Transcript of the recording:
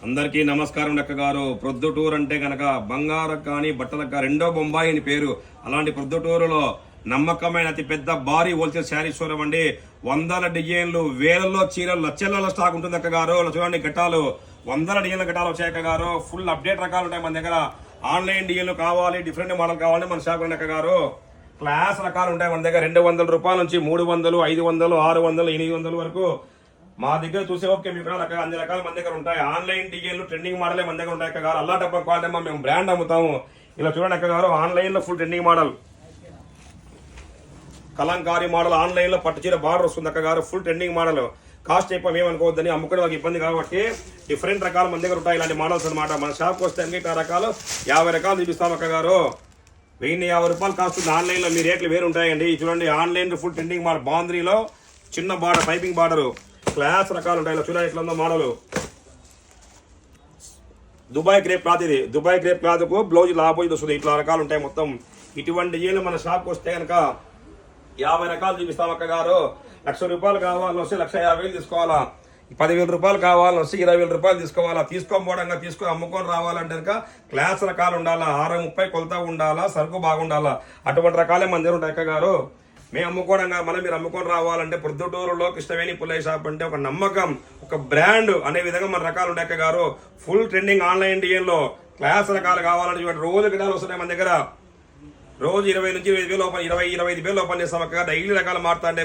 అందరికీ నమస్కారం లెక్క గారు. ప్రొద్దుటూరు అంటే గనక బంగారం కానీ బట్టలకు రెండో బొంబాయి అని పేరు. అలాంటి ప్రొద్దుటూరులో నమ్మకమైన అతి పెద్ద భారీ హోల్సేల్ శారీ షోరూమ్ అండి. వందల డిజైన్లు, వేలల్లో చీరలు, లక్షల స్టాక్ ఉంటుంది అక్క గారు. చూడండి ఘటాలు, వందల డిజైన్ల ఘటాలు వచ్చాయి అక్క గారు. ఫుల్ అప్డేట్ రకాలు ఉంటాయి మన దగ్గర. ఆన్లైన్ డిజైన్లు కావాలి, డిఫరెంట్ మోడల్ కావాలి మన షాప్ అక్క గారు. క్లాస్ రకాలు ఉంటాయి మన దగ్గర. 200 రూపాయల నుంచి 300, 500, 600, 800 వరకు మా దగ్గర చూసే ఓకే మీకు అన్ని రకాలు మన దగ్గర ఉంటాయి. ఆన్లైన్ డిజైన్లు ట్రెండింగ్ మోడలే మన దగ్గర ఉంటాయి అక్క గారు. అల్లా డబ్బా క్వాలిటీ అమ్మా, మేము బ్రాండ్ అమ్ముతాము. ఇలా చూడండి అక్క గారు, ఆన్లైన్ లో full trending model Kalamkari model, online లో పట్టు చీర బార్డర్ వస్తుంది అక్క గారు. Full trending model. కాస్ట్ ఎక్కువ ఏమనుకోవద్దని, అమ్ముకునే వాళ్ళకి ఇబ్బంది కాబట్టి డిఫరెంట్ రకాలు మన దగ్గర ఉంటాయి. ఇలాంటి మోడల్స్ అనమాట. మన షాప్కి వస్తే ఇంకా రకాలు 50 రకాలు చూపిస్తాం అక్క గారు. 1050 రూపాయలు కాస్ట్ ఉంది. ఆన్లైన్ లో మీ రేట్లు వేరు ఉంటాయండి. చూడండి ఆన్లైన్ ఫుల్ ట్రెండింగ్ మోడల్, బాంద్రీలో చిన్న బార్డర్, పైపింగ్ బార్డర్, క్లాస్ రకాలు ఉంటాయి. ఇలా చూడండి ఇట్లా ఉందో మోడల్. దుబాయ్ క్రేప్ క్లాత్, ఇది దుబాయ్ క్రేప్ క్లాత్ కు బ్లౌజ్ ఆపోజిట్ వస్తుంది. ఇట్లా రకాలు ఉంటాయి మొత్తం. ఇటువంటి డిజైన్లు మన షాప్కి వస్తే కనుక 50 రకాలు చూపిస్తాం అక్క గారు. 1,00,000 రూపాయలు కావాలని వస్తే 1,50,000 తీసుకోవాలా. 10,000 రూపాయలు కావాలని వస్తే 20,000 రూపాయలు తీసుకోవాలా. తీసుకోకపోవడంగా తీసుకొని అమ్ముకొని రావాలంటే కనుక క్లాస్ రకాలు ఉండాలా, 6:30 కొలత ఉండాలా, సరుకు బాగుండాలా. అటువంటి రకాలే మన దగ్గర ఉంటాయి అక్క గారు. మేము అమ్ముకోవడంగా మళ్ళీ మీరు అమ్ముకొని రావాలంటే ప్రొద్దుటూరులో కృష్ణవేణి పుల్లయ్య షాప్ అంటే ఒక నమ్మకం, ఒక బ్రాండ్ అనే విధంగా మన రకాలు ఉంటాయి అక్క గారు. ఫుల్ ట్రెండింగ్ ఆన్లైన్ డిజైన్ లో క్లాస్ రకాలు కావాలంటే చూడండి, రోజు గిటాలు వస్తున్నాయి మన దగ్గర. రోజు 20 నుంచి 25,000 ఓపెన్, 20-25,000 ఓపెన్ చేస్తాం అక్క. డైలీ రకాలు మారుతా అంటే